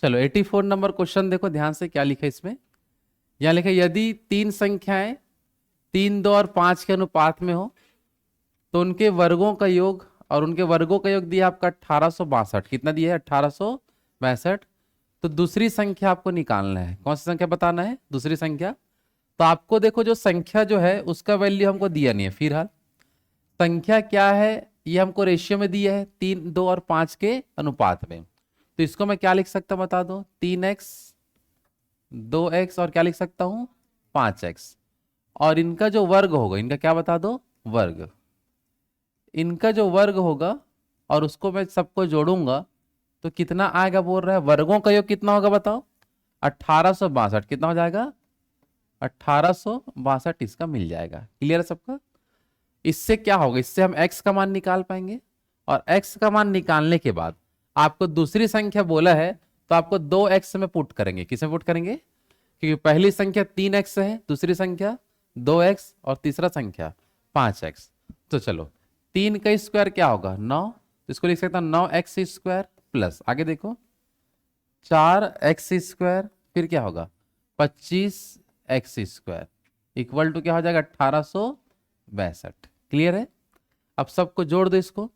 चलो 84 number question देखो ध्यान से, क्या लिखा है इसमें। यहाँ लिखा है, यदि तीन संख्याएं 3, 2 और 5 के अनुपात में हो तो उनके वर्गों का योग, और उनके वर्गों का योग दिया आपका 1862। कितना दिया है? 1862। तो दूसरी संख्या आपको निकालना है। कौन सी संख्या बताना है? दूसरी संख्या। तो आपको देखो, जो संख्या जो है उसका वैल्यू हमको दिया नहीं है फिलहाल। संख्या क्या है? ये हमको रेशियो में दिया है, 3, 2 और 5 के अनुपात में। तो इसको मैं क्या लिख सकता हूं बता दो? 3x, 2x और क्या लिख सकता हूं? 5x। और इनका जो वर्ग होगा, इनका क्या बता दो? वर्ग। इनका जो वर्ग होगा और उसको मैं सबको जोड़ूंगा तो कितना आएगा बोल रहा है? वर्गों का योग कितना होगा बताओ? 1862। कितना हो जाएगा? 1862 इसका मिल जाएगा। क्लियर है सबका? इससे क्या होगा? इससे हम x का मान निकाल पाएंगे। और x का मान निकालने के बाद आपको दूसरी संख्या बोला है, तो आपको 2x में पुट करेंगे। किसमें पुट करेंगे? क्योंकि पहली संख्या 3x है, दूसरी संख्या 2x और तीसरा संख्या 5x। तो चलो, 3 का स्क्वायर क्या होगा? 9। तो इसको लिख सकता हूं 9x स्क्वायर प्लस, आगे देखो, 4x स्क्वायर, फिर क्या होगा? 25x स्क्वायर इक्वल टू क्या हो जाएगा? 1862। क्लियर है? अब सबको जोड़ दो इसको।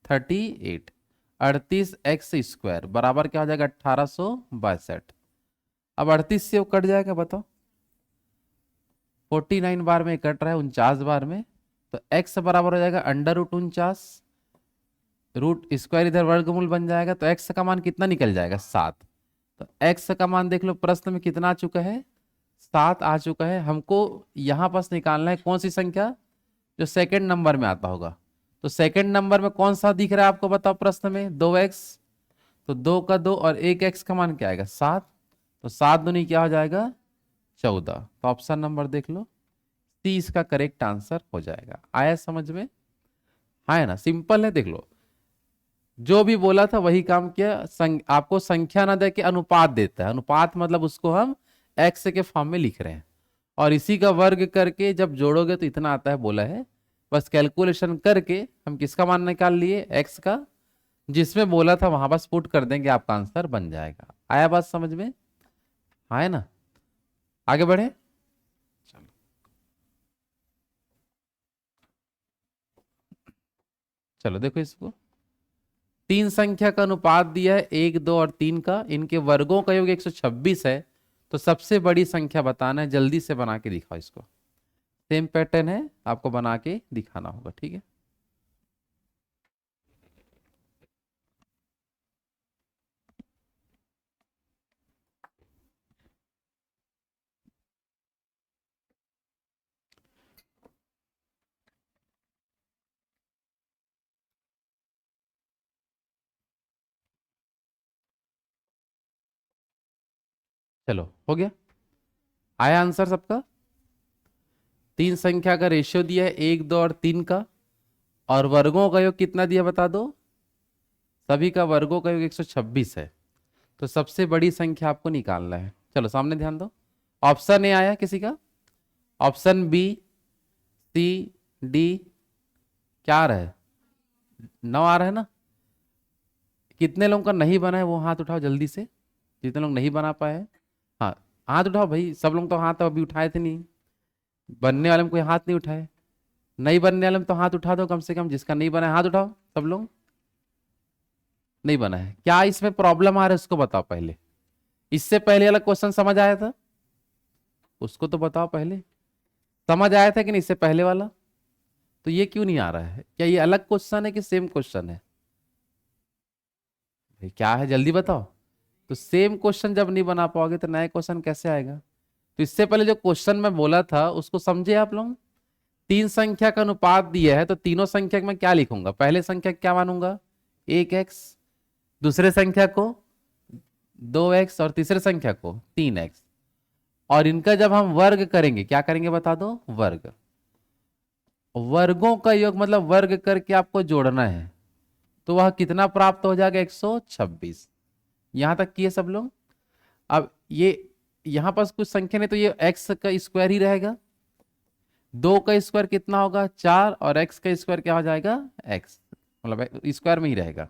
38, 38x स्क्वायर बराबर क्या हो जाएगा? 1862। अब 38 से वो कट जाएगा बताओ? 49 बार में कट रहा है, 49 बार में। तो x बराबर हो जाएगा √49। रूट स्क्वायर इधर वर्गमूल बन जाएगा, तो x का मान कितना निकल जाएगा? 7। तो x का मान देख लो, प्रश्न में कितना आ चुका है? 7 आ चुका है। हमको यहां पास निकालना है कौन सी संख्या? जो सेकंड नंबर में आता होगा। तो सेकंड नंबर में कौन सा दिख रहा है आपको बताओ प्रश्न में? 2x। तो 2 का 2 और 1x का मान क्या आएगा? 7। तो 7 दूनी क्या हो जाएगा? 14। तो ऑप्शन नंबर देख लो, सी इसका करेक्ट आंसर हो जाएगा। आया समझ में? हाँ है ना? सिंपल है, देख लो। जो भी बोला था वही काम किया। आपको संख्या ना दे के अनुपात देता है। अनुपात मतलब उसको हम एक्स के फॉर्म में लिख रहे हैं, और इसी का वर्ग करके जब जोड़ोगे तो इतना आता है बोला है। बस कैलकुलेशन करके हम किसका मान निकाल लिए? एक्स का। जिसमें बोला था वहां बस पुट कर देंगे, आपका आंसर बन जाएगा। आया बात समझ में? हाँ है ना? आगे बढ़े। चलो, चलो देखो इसको। तीन संख्या का अनुपात दिया है 1, 2 और 3 का। इनके वर्गों का योग 126 है। तो सबसे बड़ी संख्या बताना है। जल्दी से बना के दिखाओ इसको। सेम पैटर्न है, आपको बना के दिखाना होगा। ठीक है? चलो, हो गया? आया आंसर सबका? तीन संख्या का रेशियो दिया है 1, 2 और 3 का, और वर्गों का योग कितना दिया बता दो? सभी का वर्गों का योग 126 है। तो सबसे बड़ी संख्या आपको निकालना है। चलो सामने ध्यान दो। ऑप्शन ए आया किसी का? ऑप्शन बी, सी, डी, क्या आ रहा है? 9 आ रहा है ना? कितने लोगों का नहीं बना है वो हाथ उठाओ जल्दी से। जितने लोग नहीं बना पाए हैं, हाँ, हाथ उठाओ भाई। सब लोग तो हाथ तो अभी उठाए थे नहीं। बनने वाले में कोई हाथ नहीं उठाए। नहीं बनने वाले में तो हाथ उठा दो कम से कम। जिसका नहीं बना है हाथ उठाओ सब लोग। नहीं बना है, क्या इसमें प्रॉब्लम आ रहा है उसको बताओ पहले। इससे पहले वाला क्वेश्चन समझ आया था? उसको तो बताओ पहले। समझ आया था कि नहीं इससे पहले वाला? तो ये क्यों नहीं आ रहा है? क्या ये अलग क्वेश्चन है कि सेम क्वेश्चन है? भाई क्या है, जल्दी बताओ। तो सेम क्वेश्चन जब नहीं बना पाओगे तो नया क्वेश्चन कैसे आएगा? तो इससे पहले जो क्वेश्चन मैं बोला था उसको समझे आप लोग। तीन संख्या का अनुपात दिया है, तो तीनों संख्या में क्या लिखूंगा? पहले संख्या क्या मानूंगा? 1x, दूसरे संख्या को 2x और तीसरे संख्या को 3x। और इनका जब हम वर्ग करेंगे, क्या करेंगे बता दो? वर्ग। वर्गों का योग मतलब वर्ग करके आपको जोड़ना है। तो वह कितना प्राप्त हो जाएगा? 126। यहां तक किए सब लोग? अब ये यहां पास कुछ संख्या नहीं, तो ये x का स्क्वायर ही रहेगा। 2 का स्क्वायर कितना होगा? 4। और x का स्क्वायर क्या हो जाएगा? x, मतलब स्क्वायर में ही रहेगा।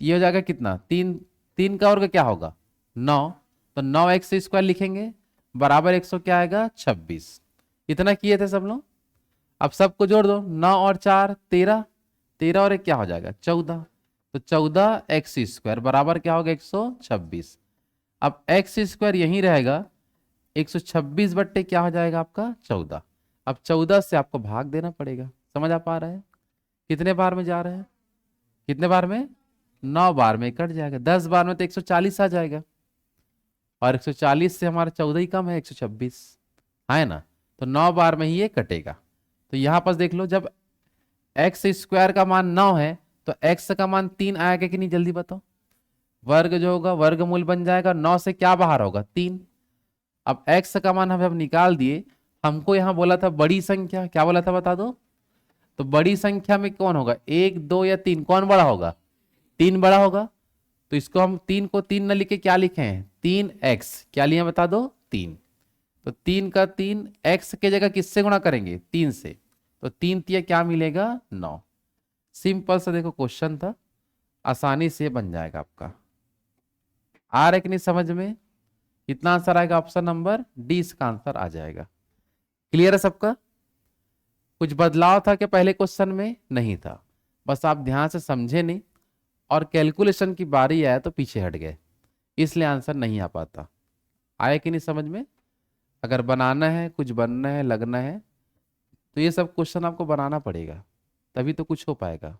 ये हो जाएगा कितना, 3 का वर्ग क्या होगा 9, तो 9x² लिखेंगे बराबर 100 क्या आएगा 26। इतना किए थे सब लोग। अब सबको जोड़ दो, 9 और 4 13, 13 और 1 क्या हो जाएगा 14, तो 14x² बराबर क्या होगा 126। अब x² यहीं रहेगा, 126 बट्टे क्या हो जाएगा आपका 14। अब 14 से आपको भाग देना पड़ेगा। समझ आ पा रहा है? कितने बार में जा रहे हैं, कितने बार में, 9 बार में कट जाएगा, 10 बार में तो 140 आ जाएगा, और 140 से हमारा 14 ही कम है 126, है ना, तो 9 बार में ही ये कटेगा। तो यहां पर देख लो, जब x² का मान 9 है तो x का मान 3 आएगा कि नहीं, जल्दी बताओ। वर्ग जो होगा वर्गमूल बन जाएगा, 9 से क्या बाहर होगा 3। अब x का मान हम निकाल दिए, हमको यहां बोला था बड़ी संख्या, क्या बोला था बता दो। तो बड़ी संख्या में कौन होगा, 1 2 या 3, कौन बड़ा होगा, 3 बड़ा होगा। तो इसको हम 3 को 3 न लिखे क्या लिखे हैं 3x, क्या लिया बता दो 3। तो 3 का 3, x के जगह किससे गुणा करेंगे 3 से, तो 3 तिया क्या मिलेगा 9। सिंपल सा देखो क्वेश्चन था, आसानी से बन जाएगा आपका। आ रहा है कि नहीं समझ में? कितना आंसर आएगा, ऑप्शन नंबर डी इसका आंसर आ जाएगा। क्लियर है सबका? कुछ बदलाव था क्या पहले क्वेश्चन में? नहीं था, बस आप ध्यान से समझे नहीं और कैलकुलेशन की बारी आया तो पीछे हट गए, इसलिए आंसर नहीं आ पाता। आया कि नहीं समझ में? अगर बनाना है, कुछ बनना है, लगना है, तो ये सब क्वेश्चन आपको बनाना पड़ेगा, तभी तो कुछ हो पाएगा।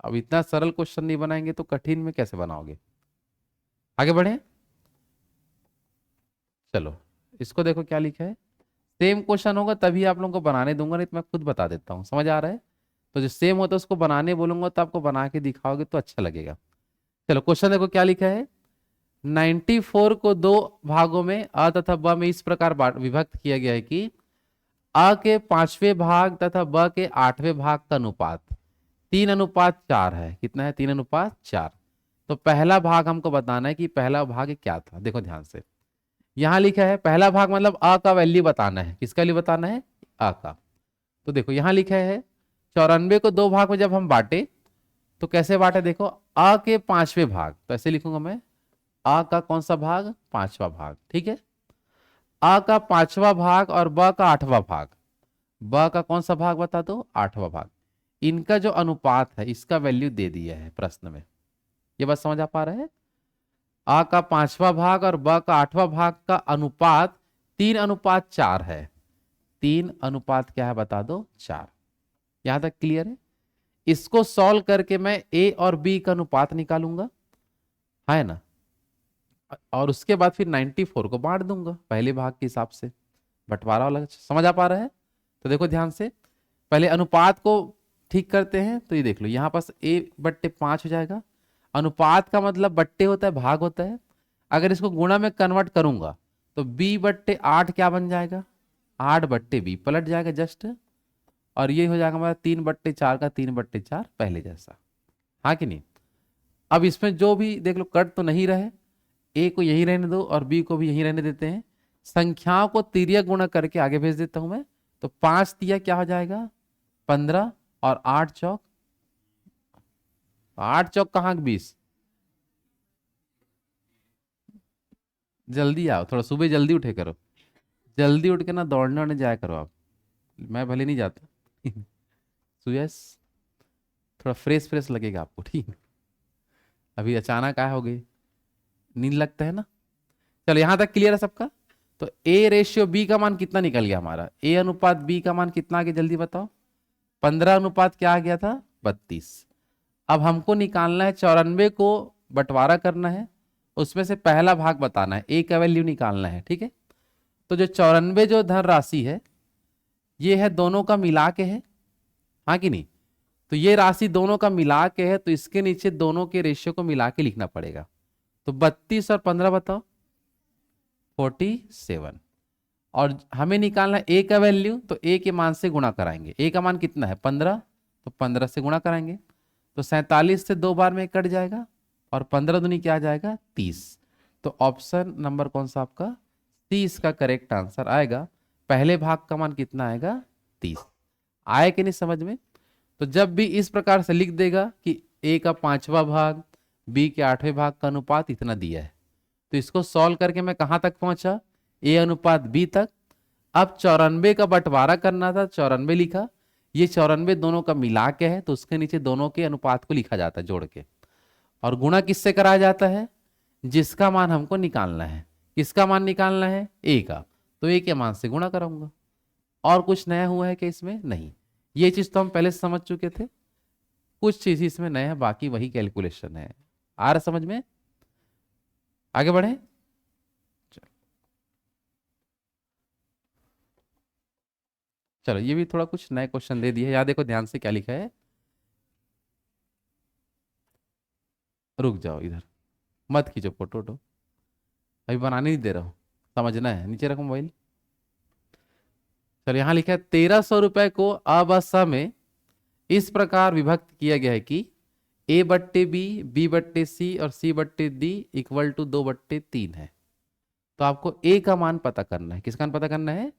अब इतना सरल क्वेश्चन नहीं बनाएंगे तो कठिन में कैसे बनाओगे। आगे बढ़े, चलो इसको देखो क्या लिखा है। सेम क्वेश्चन होगा तभी आप लोगों को बनाने दूंगा, नहीं तो मैं खुद बता देता हूँ। समझ आ रहा है? तो जो सेम होता है उसको बनाने बोलूंगा तो आपको बना के दिखाओगे तो अच्छा लगेगा। चलो क्वेश्चन देखो क्या लिखा है। 94 को 2 भागों में अ तथा ब में इस प्रकार विभक्त किया गया है कि अ के 5वें भाग तथा ब के 8वें भाग का अनुपात 3:4 है। कितना है 3:4। तो पहला भाग हमको बताना है कि पहला भाग क्या था। देखो ध्यान से, यहां लिखा है पहला भाग मतलब अ का वैल्यू बताना है। किसका वैल्यू बताना है, अ का। तो देखो यहां लिखा है 94 को 2 भाग में जब हम बांटे तो कैसे बांटे, देखो अ के 5वें भाग, तो ऐसे लिखूंगा मैं, अ का कौन सा भाग, 5वां भाग, ठीक है। अ का 5वां भाग और ब का 8वां भाग, ब का कौन सा भाग बता दो, 8वां भाग। इनका जो अनुपात है इसका वैल्यू दे दिया है प्रश्न में। ये बात समझ आ पा रहा है? अ का 5वां भाग और ब का 8वां भाग का अनुपात 3:4 है। 3 अनुपात क्या है बता दो 4। यहां तक क्लियर है? इसको सॉल्व करके मैं ए और बी का अनुपात निकालूंगा, है ना, और उसके बाद फिर 94 को बांट दूंगा पहले भाग के हिसाब से, बंटवारा वाला। समझ आ पा रहा है? तो देखो ध्यान से, पहले अनुपात को ठीक करते हैं। तो ये देख लो यहाँ पास a/5 हो जाएगा। अनुपात का मतलब बट्टे होता है, भाग होता है। अगर इसको गुणा में कन्वर्ट करूंगा तो b/8 क्या बन जाएगा, 8/b पलट जाएगा जस्ट, और ये हो जाएगा हमारा 3/4 का 3/4 पहले जैसा, हाँ कि नहीं। अब इसमें जो भी देख लो कट तो नहीं रहे, ए को यही रहने दो और बी को भी यही रहने देते हैं। संख्याओं को तिर्यक गुणा करके आगे भेज देता हूं मैं। तो 5 तिया क्या हो जाएगा 15, और 8 चौक, 8 चौक कहाँ 20। जल्दी आओ, थोड़ा सुबह जल्दी उठे करो, जल्दी उठ के ना दौड़ने वोड़ने जाया करो आप। मैं भले नहीं जाता सुबह थोड़ा फ्रेश फ्रेश लगेगा आपको, ठीक है। अभी अचानक आया हो गई, नींद लगता है ना। चलो यहां तक क्लियर है सबका। तो a/b का मान कितना निकल गया हमारा, a/b का मान कितना आ गया जल्दी बताओ। 15 क्या आ गया था 32। अब हमको निकालना है 94 को बंटवारा करना है, उसमें से पहला भाग बताना है, ए का वैल्यू निकालना है, ठीक है। तो जो 94 जो धन राशि है ये है दोनों का मिला के है, हाँ कि नहीं। तो ये राशि दोनों का मिला के है, तो इसके नीचे दोनों के रेशियो को मिला के लिखना पड़ेगा। तो 32 और 15 बताओ 47। और हमें निकालना है ए का वैल्यू, तो ए के मान से गुणा कराएंगे। ए का मान कितना है 15, तो 15 से गुणा कराएंगे। तो 47 से 2 बार में कट जाएगा, और 15 दूनी क्या आ जाएगा 30। तो ऑप्शन नंबर कौन सा आपका, 30 का करेक्ट आंसर आएगा। पहले भाग का मान कितना आएगा 30। आए कि नहीं समझ में? तो जब भी इस प्रकार से लिख देगा कि ए का 5वां भाग, बी के 8वें भाग का अनुपात इतना दिया है। तो इसको सॉल्व करके मैं कहां तक पहुंचा, ए अनुपात बी तक। अब 94 का बंटवारा करना था, 94 लिखा। ये 94 दोनों का मिला के है, तो उसके नीचे दोनों के अनुपात को लिखा जाता है जोड़ के। और गुणा किससे कराया जाता है, जिसका मान हमको निकालना है। किसका मान निकालना है, ए का, तो ए के मान से गुणा कराऊंगा। और कुछ नया हुआ है कि इसमें, नहीं। ये चीज तो हम पहले समझ चुके थे, कुछ चीज इसमें नया है, बाकी वही कैलकुलेशन है। आ रहा समझ में, आगे बढ़े। चलो ये भी थोड़ा कुछ नए क्वेश्चन दे दिए, याद देखो ध्यान से क्या लिखा है। रुक जाओ इधर, मत खींचो फोटो वोटो, अभी बनाने नहीं दे रहा हूं, समझना है। नीचे रखो मोबाइल। चलो यहां लिखा है 1300 रुपए को अब में इस प्रकार विभक्त किया गया है कि ए बट्टे बी बट्टे सी और सी बट्टे डी इक्वल टू 2/3 है। तो आपको ए का मान पता करना है। किसका मान पता करना है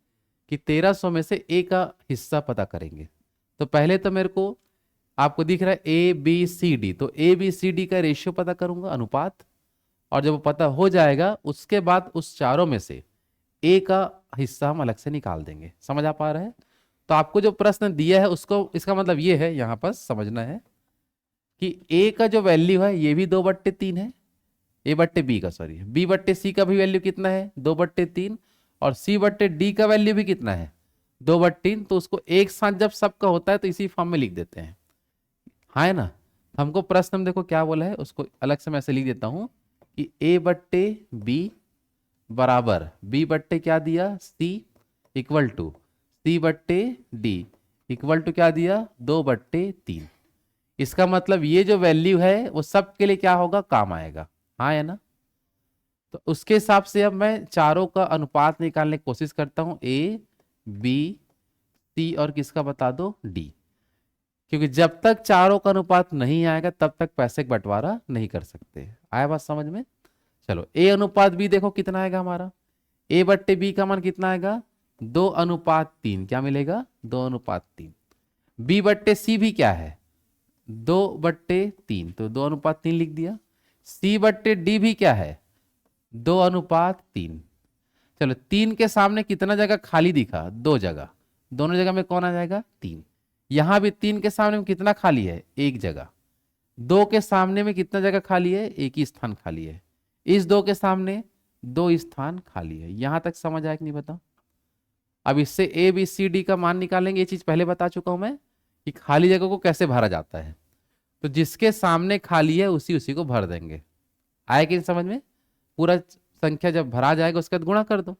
कि 1300 में से ए का हिस्सा पता करेंगे। तो पहले तो मेरे को, आपको दिख रहा है ए बी सी डी, तो ए बी सी डी का रेशियो पता करूंगा, अनुपात। और जब वो पता हो जाएगा उसके बाद उस चारों में से ए का हिस्सा हम अलग से निकाल देंगे। समझ आ पा रहा है। तो आपको जो प्रश्न दिया है उसको, इसका मतलब ये है, यहां पर समझना है कि ए का जो वैल्यू है ये भी 2/3 है, ए बट्टे बी का, सॉरी, बी बट्टे सी का भी वैल्यू कितना है, 2/3, और सी बट्टे डी का वैल्यू भी कितना है, 2/3। तो उसको एक साथ जब सबका होता है तो इसी फॉर्म में लिख देते हैं, हाँ है ना। हमको प्रश्न में देखो क्या बोला है, उसको अलग से मैं ऐसे लिख देता हूं कि ए बट्टे बी बराबर बी बट्टे क्या दिया, सी, इक्वल टू सी बट्टे डी इक्वल टू क्या दिया, 2/3। इसका मतलब ये जो वैल्यू है वो सबके लिए क्या होगा, काम आएगा, हाँ है ना। तो उसके हिसाब से अब मैं चारों का अनुपात निकालने की कोशिश करता हूं, ए बी सी और किसका बता दो, डी। क्योंकि जब तक चारों का अनुपात नहीं आएगा तब तक पैसे का बंटवारा नहीं कर सकते। आया बात समझ में। चलो ए अनुपात बी देखो कितना आएगा हमारा, ए बट्टे बी का मान कितना आएगा, 2/3। क्या मिलेगा, 2/3। बी बट्टे सी भी क्या है, 2/3, तो 2/3 लिख दिया। सी बट्टे डी भी क्या है, 2/3। चलो 3 के सामने कितना जगह खाली दिखा, 2 जगह, दोनों जगह में कौन आ जाएगा, 3। यहां भी 3 के सामने में कितना खाली है, 1 जगह। 2 के सामने में कितना जगह खाली है, 1 ही स्थान खाली है। इस 2 के सामने 2 स्थान खाली है। यहां तक समझ आया कि नहीं बताओ। अब इससे ए बी सी डी का मान निकालेंगे, ये चीज पहले बता चुका हूं मैं कि खाली जगह को कैसे भरा जाता है। तो जिसके सामने खाली है उसी उसी को भर देंगे। आया कि नहीं समझ में। पूरा संख्या जब भरा जाएगा उसके बाद गुणा कर दो,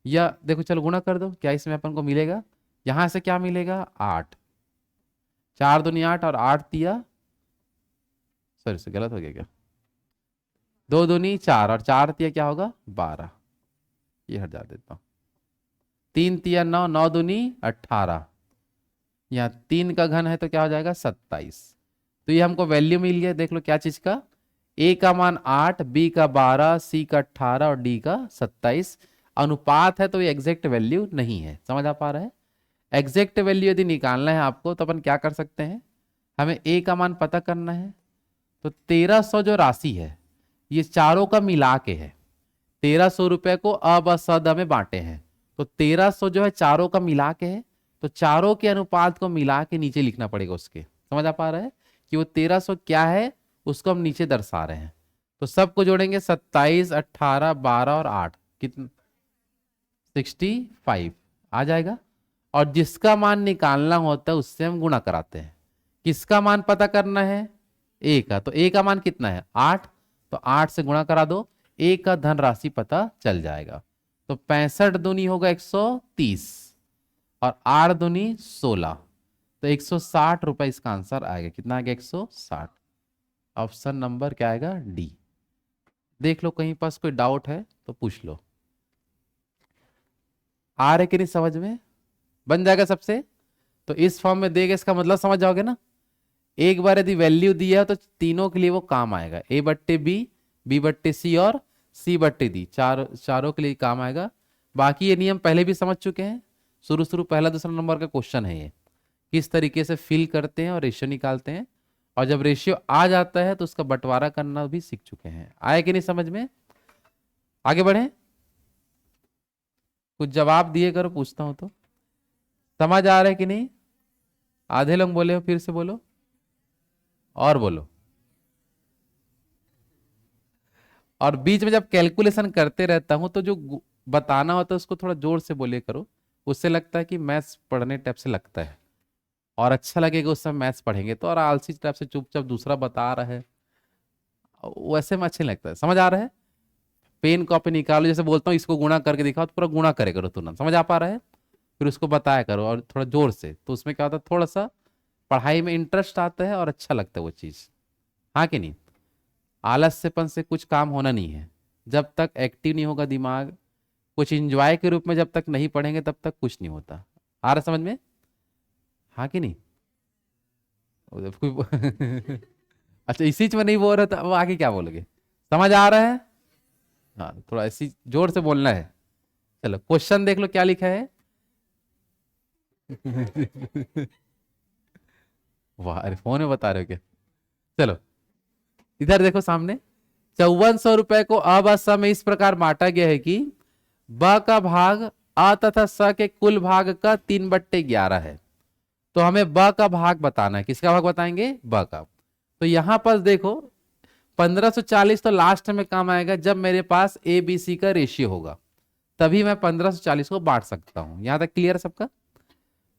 या देखो चलो गुणा कर दो, क्या इसमें अपन को मिलेगा, यहां से क्या मिलेगा, 8, 4 दूनी 8 और 8 दिया, सॉरी से गलत हो गया क्या, 2 दूनी 4 और 4 दिया क्या होगा, 12। ये हटा देता हूं, 3 तिया 9, 9 दूनी 18, यहाँ 3 का घन है तो क्या हो जाएगा, 27। तो ये हमको वैल्यू मिल गया, देख लो क्या चीज का, ए का मान 8, बी का 12, सी का 18 और डी का 27। अनुपात है तो ये एग्जैक्ट वैल्यू नहीं है। समझ आ पा रहा है। एग्जैक्ट वैल्यू यदि निकालना है आपको तो अपन क्या कर सकते हैं, हमें ए का मान पता करना है। तो 1300 जो राशि है ये चारों का मिला के है। 1300 रुपए को अब सद में बांटे हैं, तो 1300 जो है चारों का मिला के है, तो चारों के अनुपात को मिला के नीचे लिखना पड़ेगा उसके। समझ आ पा रहा है कि वो 1300 क्या है, उसको हम नीचे दर्शा रहे हैं। तो सबको जोड़ेंगे, 27, 18, 12 और 8, कितना, 65 आ जाएगा। और जिसका मान निकालना होता है उससे हम गुणा कराते हैं। किसका मान पता करना है, ए का। तो ए का मान कितना है, 8, तो 8 से गुणा करा दो, ए का धन राशि पता चल जाएगा। तो 65 दूनी होगा 130 और 8 दूनी 16, तो 160 रुपए इसका आंसर आएगा। कितना आ गया, 160। ऑप्शन नंबर क्या आएगा, डी। देख लो कहीं पास कोई डाउट है तो पूछ लो। आ रहे कि नहीं समझ में, बन जाएगा सबसे। तो इस फॉर्म में देगा, इसका मतलब समझ जाओगे ना। एक बार यदि वैल्यू दिया तो तीनों के लिए वो काम आएगा, ए बट्टे बी बट्टे सी और सी बट्टे डी, चारों के लिए काम आएगा। बाकी ये नियम पहले भी समझ चुके हैं, शुरू पहला दूसरा नंबर का क्वेश्चन है ये, किस तरीके से फिल करते हैं और रेशियो निकालते हैं। और जब रेशियो आ जाता है तो उसका बंटवारा करना भी सीख चुके हैं। आए कि नहीं समझ में? आगे बढ़े, कुछ जवाब दिए करो, पूछता हूं तो। समझ आ रहा है कि नहीं? आधे लोग बोले हो, फिर से बोलो और बोलो। और बीच में जब कैलकुलेशन करते रहता हूं तो जो बताना होता है उसको थोड़ा जोर से बोले करो, उससे लगता है कि मैथ्स पढ़ने टाइप से लगता है, और अच्छा लगेगा उस समय मैथ्स पढ़ेंगे तो। और आलसी टाइप से चुपचाप दूसरा बता रहा है, वैसे में अच्छे नहीं लगता है। समझ आ रहा है? पेन कॉपी निकालो, जैसे बोलता हूँ इसको गुणा करके दिखाओ तो पूरा गुणा करे करो तुरंत। समझ आ पा रहा है? फिर उसको बताया करो और थोड़ा जोर से, तो उसमें क्या होता है, थोड़ा सा पढ़ाई में इंटरेस्ट आता है और अच्छा लगता है वो चीज़। हाँ कि नहीं? आलस्यपन से कुछ काम होना नहीं है। जब तक एक्टिव नहीं होगा दिमाग, कुछ इंजॉय के रूप में जब तक नहीं पढ़ेंगे तब तक कुछ नहीं होता। आ रहा समझ में? हाँ कि नहीं? कोई अच्छा, इसी चीज में नहीं बोल रहा था, वो आगे क्या बोलोगे? समझ आ रहा है? हाँ, थोड़ा ऐसी जोर से बोलना है। चलो क्वेश्चन देख लो क्या लिखा है। वाह, अरे फोन में बता रहे हो क्या? चलो इधर देखो सामने, 5400 रुपए को अब स में इस प्रकार बांटा गया है कि ब का भाग अ तथा स के कुल भाग का 3/11 है। तो हमें ब का भाग बताना है। किसका भाग बताएंगे? ब का। तो यहां पर देखो 1540 तो लास्ट में काम आएगा जब मेरे पास ए बी सी का रेशियो होगा, तभी मैं 1540 को बांट सकता हूं। यहां तक क्लियर है सबका?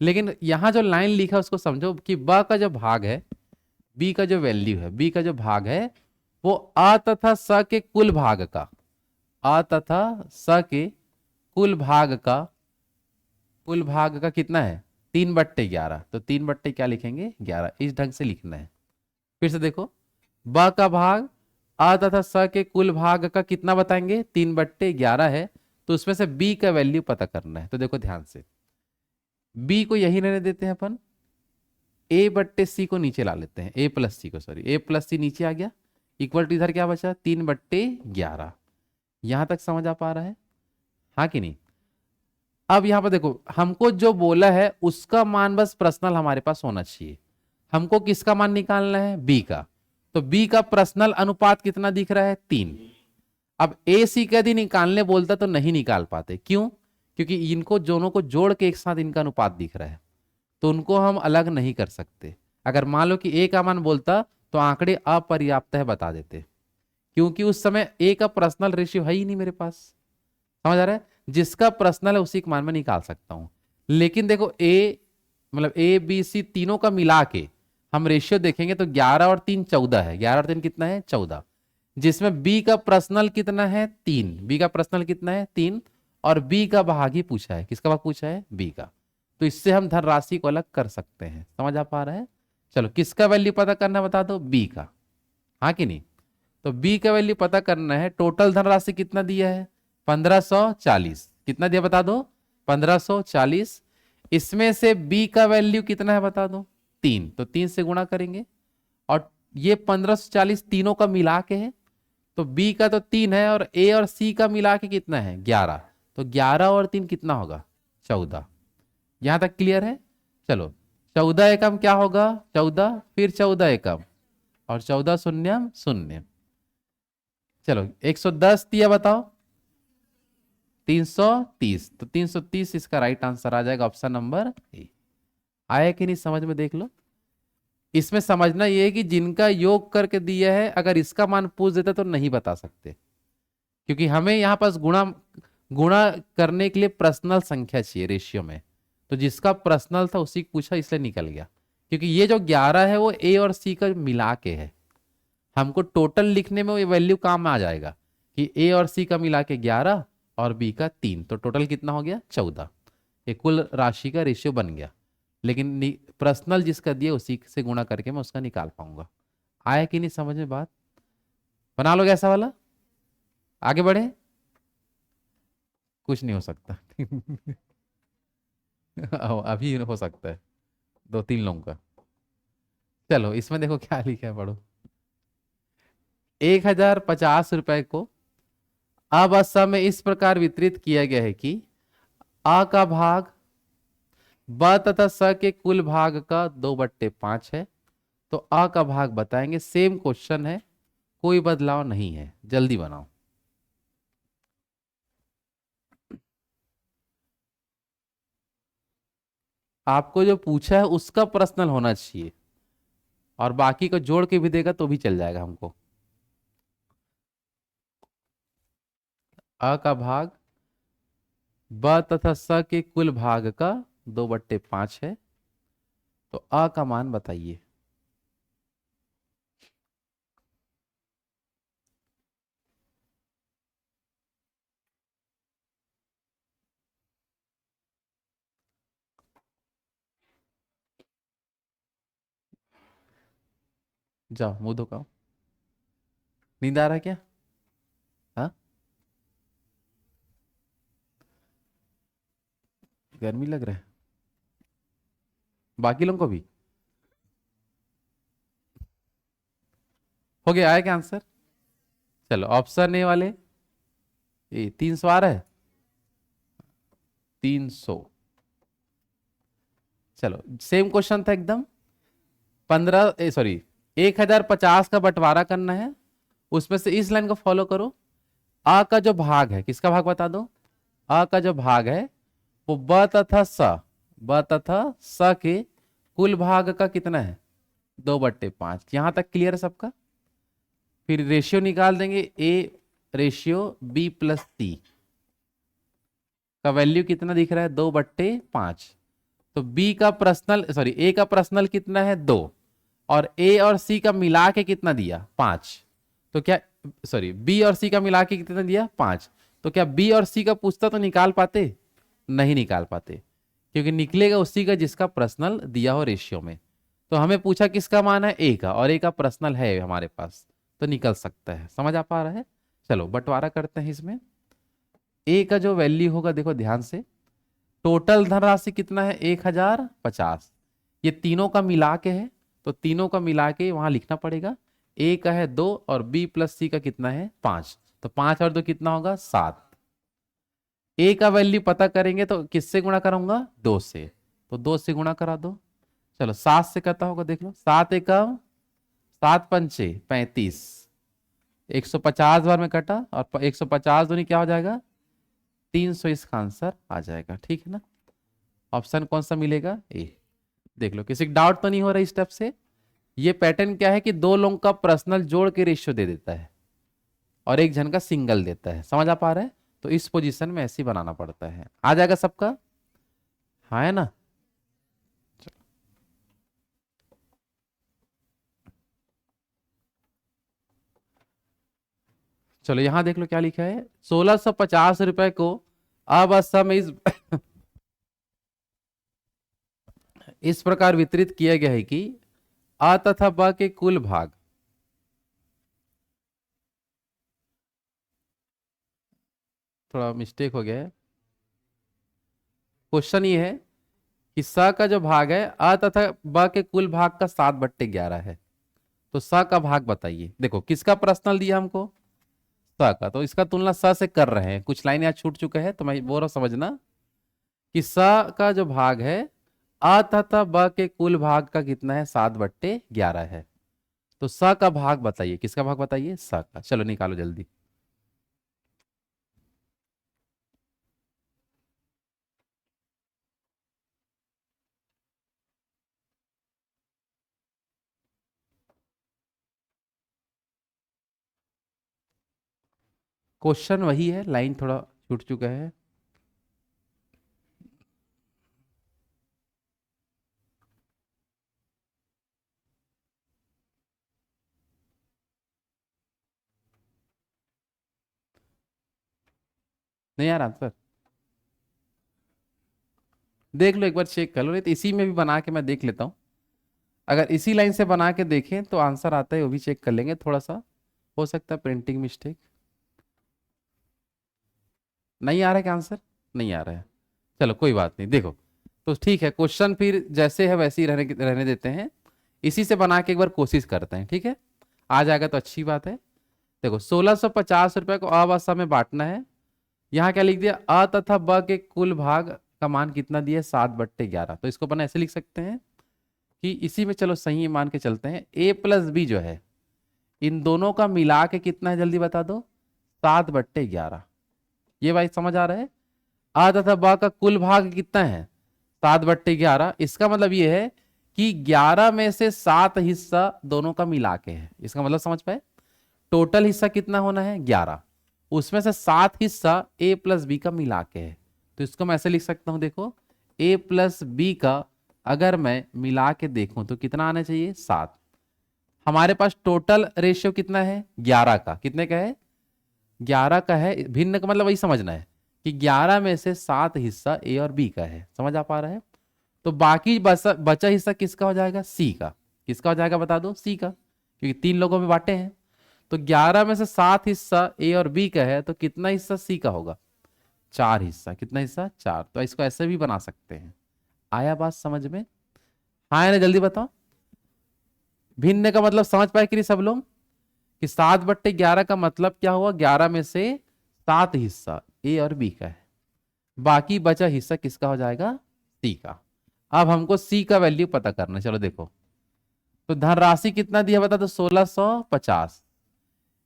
लेकिन यहां जो लाइन लिखा है उसको समझो कि ब का जो भाग है, बी का जो वैल्यू है, बी का जो भाग है वो अ तथा स के कुल भाग का, अ तथा स के कुल भाग का, कुल भाग का कितना है? 3/11। तो 3 बट्टे क्या लिखेंगे? 11। इस ढंग से लिखना है। फिर से देखो, ब का भाग अ तथा स के कुल भाग का कितना बताएंगे? 3/11 है। तो उसमें से बी का वैल्यू पता करना है। तो देखो ध्यान से, बी को यही रहने देते हैं अपन, ए बट्टे सी को नीचे ला लेते हैं, ए प्लस सी को, सॉरी, ए प्लस सी नीचे आ गया, इक्वल टू इधर क्या बचा? 3/11। यहां तक समझ आ पा रहा है? हाँ कि नहीं? अब यहां पर देखो, हमको जो बोला है उसका मान बस पर्सनल हमारे पास होना चाहिए। हमको किसका मान निकालना है? बी का। तो बी का पर्सनल अनुपात कितना दिख रहा है? 3। अब ए सी का यदि निकालने बोलता तो नहीं निकाल पाते। क्यों? क्योंकि इनको दोनों को जोड़ के एक साथ इनका अनुपात दिख रहा है, तो उनको हम अलग नहीं कर सकते। अगर मान लो कि ए का मान बोलता तो आंकड़े अपर्याप्त है बता देते, क्योंकि उस समय ए का पर्सनल रेशियो है ही नहीं मेरे पास। समझ आ रहा है? जिसका पर्सनल है उसी का मान में निकाल सकता हूं। लेकिन देखो ए, मतलब ए बी सी तीनों का मिला के हम रेशियो देखेंगे तो 11 और 3 14 है। 11 और 3 कितना है? 14। जिसमें बी का पर्सनल कितना है? 3। बी का पर्सनल कितना है? 3। और बी का भाग ही पूछा है। किसका भाग पूछा है? बी का। तो इससे हम धनराशि को अलग कर सकते हैं। समझ आ पा रहा है? चलो किसका वैल्यू पता करना है बता दो? बी का। हाँ कि नहीं? तो बी का वैल्यू पता करना है। टोटल धनराशि कितना दिया है? 1540। कितना दिया बता दो? 1540। इसमें से बी का वैल्यू कितना है बता दो? 3। तो 3 से गुणा करेंगे, और ये 1540 तीनों का मिला के है, तो बी का तो 3 है और ए और सी का मिला के कितना है? 11। तो 11 और 3 कितना होगा? 14। यहां तक क्लियर है? चलो, 14 एकम क्या होगा? 14, फिर 14 एकम, और 14 शून्यम शून्य। चलो 110 दिया बताओ? 330। तो 330 इसका राइट आंसर आ जाएगा, ऑप्शन नंबर ए। आया कि नहीं समझ में? देख लो, इसमें समझना ये है कि जिनका योग करके दिया है, अगर इसका मान पूछ देता तो नहीं बता सकते, क्योंकि हमें यहां पास गुणा गुणा करने के लिए पर्सनल संख्या चाहिए रेशियो में। तो जिसका पर्सनल था उसी को पूछा, इसलिए निकल गया। क्योंकि ये जो 11 है वो ए और सी का मिला के है, हमको टोटल लिखने में वो वैल्यू काम में आ जाएगा कि ए और सी का मिला के 11 और बी का 3, तो टोटल कितना हो गया? 14। ये कुल राशि का रेशियो बन गया। लेकिन पर्सनल जिसका दिया उसी से गुणा करके मैं उसका निकाल पाऊंगा। आया कि नहीं समझ में बात? बना लोगे ऐसा वाला? आगे बढ़े, कुछ नहीं हो सकता। अभी हो सकता है 2-3 लोगों का। चलो इसमें देखो क्या लिखा है, पढ़ो। 1050 रुपए को अब असम में इस प्रकार वितरित किया गया है कि आ का भाग ब तथा स के कुल भाग का 2/5 है, तो अ का भाग बताएंगे। सेम क्वेश्चन है, कोई बदलाव नहीं है, जल्दी बनाओ। आपको जो पूछा है उसका पर्सनल होना चाहिए, और बाकी को जोड़ के भी देगा तो भी चल जाएगा हमको। अ का भाग ब तथा स के कुल भाग का 2/5 है, तो अ का मान बताइए। जाओ मुंह धो। नींद आ रहा है क्या? हाँ, गर्मी लग रहा है बाकी लोगों को भी? हो गया, आया क्या आंसर? चलो ऑप्शन ए वाले, ये 300 आ रहा है। 300। चलो सेम क्वेश्चन था एकदम। 1050 का बंटवारा करना है, उसमें से इस लाइन को फॉलो करो। आ का जो भाग है, किसका भाग बता दो? आ का जो भाग है वो ब तथा स के कुल भाग का कितना है? 2/5। यहां तक क्लियर है सबका? फिर रेशियो निकाल देंगे, ए रेशियो बी प्लस सी का वैल्यू कितना दिख रहा है? 2/5। तो बी का पर्सनल, सॉरी ए का पर्सनल कितना है? 2। और ए और सी का मिला के कितना दिया? 5। तो क्या, सॉरी बी और सी का मिला के कितना दिया? 5। तो क्या बी और सी का पूछता तो निकाल पाते? नहीं निकाल पाते, क्योंकि निकलेगा उसी का जिसका पर्सनल दिया हो रेशियो में। तो हमें पूछा किसका मान है? ए का, और ए का पर्सनल है हमारे पास, तो निकल सकता है। समझ आ पा रहा है? चलो बंटवारा करते हैं इसमें। ए का जो वैल्यू होगा देखो ध्यान से, टोटल धनराशि कितना है? 1050। ये तीनों का मिला के है, तो तीनों का मिला के वहां लिखना पड़ेगा। ए का है 2 और बी प्लस सी का कितना है? 5। तो 5 और 2 कितना होगा? 7। ए का वैल्यू पता करेंगे तो किससे गुणा करूंगा? 2 से, तो 2 से गुणा करा दो। चलो 7 से करता होगा, देख लो। 7 एकम 7 पंचे 35, 150 बार में कटा, और 150 दूनी क्या हो जाएगा? 300। इसका आंसर आ जाएगा, ठीक है ना? ऑप्शन कौन सा मिलेगा? ए। देख लो, किसी डाउट तो नहीं हो रहा इस स्टेप से? ये पैटर्न क्या है कि दो लोगों का पर्सनल जोड़ के रेशियो दे देता है, और एक जन का सिंगल देता है। समझ आ पा रहा है? तो इस पोजीशन में ऐसे ही बनाना पड़ता है। आ जाएगा सबका? हाँ है ना? चलो यहां देख लो क्या लिखा है। 1650 रुपए को अब असम इस प्रकार वितरित किया गया है कि आ तथा ब के कुल भाग, थोड़ा मिस्टेक हो गया है। क्वेश्चन ये है कि स का जो भाग है आ तथा ब के कुल भाग का 7/11 है, तो स का भाग बताइए। देखो किसका प्रश्नल दिया हमको? स का, तो इसका तुलना स से कर रहे हैं। कुछ लाइन यहाँ छूट चुका है, तो मैं बोल रहा हूं समझना कि स का जो भाग है आ तथा ब के कुल भाग का कितना है? 7/11 है। तो स का भाग बताइए। किसका भाग बताइए? स का। चलो निकालो जल्दी। क्वेश्चन वही है, लाइन थोड़ा छूट चुका है। नहीं यार आंसर देख लो, एक बार चेक कर लो, नहीं तो इसी में भी बना के मैं देख लेता हूँ। अगर इसी लाइन से बना के देखें तो आंसर आता है, वो भी चेक कर लेंगे। थोड़ा सा हो सकता है प्रिंटिंग मिस्टेक। नहीं आ रहा है क्या आंसर? नहीं आ रहा है। चलो कोई बात नहीं, देखो तो ठीक है। क्वेश्चन फिर जैसे है वैसे ही रहने देते हैं। इसी से बना के एक बार कोशिश करते हैं, ठीक है? आ जाएगा तो अच्छी बात है। देखो 1650 रुपए को अ व स में बांटना है। यहाँ क्या लिख दिया? अ तथा ब के कुल भाग का मान कितना दिया? 7/11। तो इसको अपन ऐसे लिख सकते हैं कि इसी में चलो सही मान के चलते हैं, ए प्लस बी जो है इन दोनों का मिला के कितना है जल्दी बता दो, 7/11। ये भाई समझ आ रहा है। आ तथा बा का कुल भाग कितना है, 7/11। इसका मतलब ये है कि 11 में से 7 हिस्सा दोनों का मिला के है। इसका मतलब समझ पाए, टोटल हिस्सा कितना होना है 11, उसमें से 7 हिस्सा ए प्लस बी का मिला के है। तो इसको मैं ऐसे लिख सकता हूं, देखो ए प्लस बी का अगर मैं मिला के देखूं तो कितना आना चाहिए 7। हमारे पास टोटल रेशियो कितना है 11 का, कितने का है 11 का है। भिन्न का मतलब वही समझना है कि 11 में से 7 हिस्सा ए और बी का है। समझ आ पा रहा है। तो बाकी बचा हिस्सा किसका हो जाएगा, सी का। किसका हो जाएगा बता दो, सी का, क्योंकि 3 लोगों में बांटे हैं। तो 11 में से 7 हिस्सा ए और बी का है, तो कितना हिस्सा सी का होगा, 4 हिस्सा। कितना हिस्सा, 4। तो इसको ऐसे भी बना सकते हैं। आया बात समझ में, हाँ या ना, जल्दी बताओ। भिन्न का मतलब समझ पाए कि नहीं सब लोग, कि 7/11 का मतलब क्या हुआ, 11 में से 7 हिस्सा ए और बी का है, बाकी बचा हिस्सा किसका हो जाएगा, सी का। अब हमको सी का वैल्यू पता करना है। चलो देखो, तो धनराशि कितना दिया बता दो, 1650।